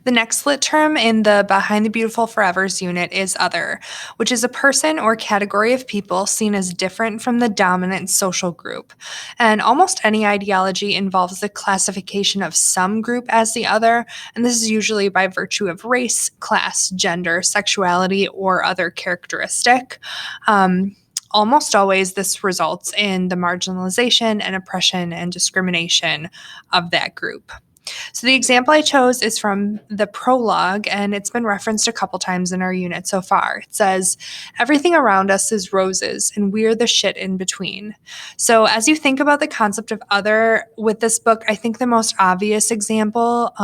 The next lit term in the Behind the Beautiful Forevers unit is other, which is a person or category of people seen as different from the dominant social group. And almost any ideology involves the classification of some group as the other, and this is usually by virtue of race, class, gender, sexuality, or other characteristic. Um, Almost always, this results in the marginalization and oppression and discrimination of that group. So the example I chose is from the prologue, and it's been referenced a couple times in our unit so far. It says, "Everything around us is roses, and we're the shit in between." So as you think about the concept of other with this book, I think the most obvious example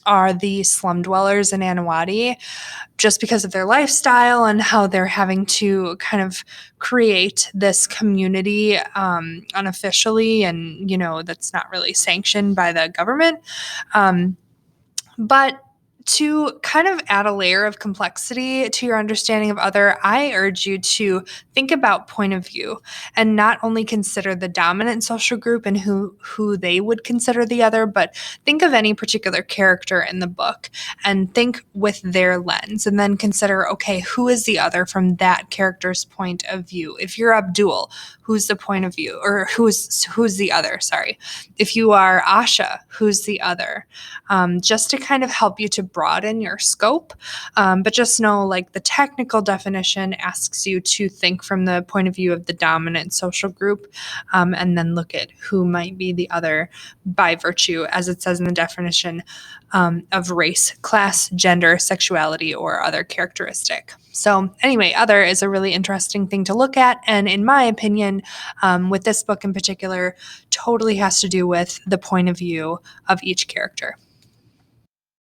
are the slum dwellers in Anawati, just because of their lifestyle and how they're having to kind of create this community unofficially, and that's not really sanctioned by the government. Um, but to kind of add a layer of complexity to your understanding of other, I urge you to think about point of view and not only consider the dominant social group and who they would consider the other, but think of any particular character in the book and think with their lens, and then consider, okay, who is the other from that character's point of view? If you're Abdul, who's the point of view, or who's the other? Sorry. If you are Asha, who's the other? Just to kind of help you to broaden your scope. But just know, like, the technical definition asks you to think from the point of view of the dominant social group, and then look at who might be the other by virtue, as it says in the definition, of race, class, gender, sexuality, or other characteristic. So anyway, other is a really interesting thing to look at. And in my opinion, with this book in particular, totally has to do with the point of view of each character.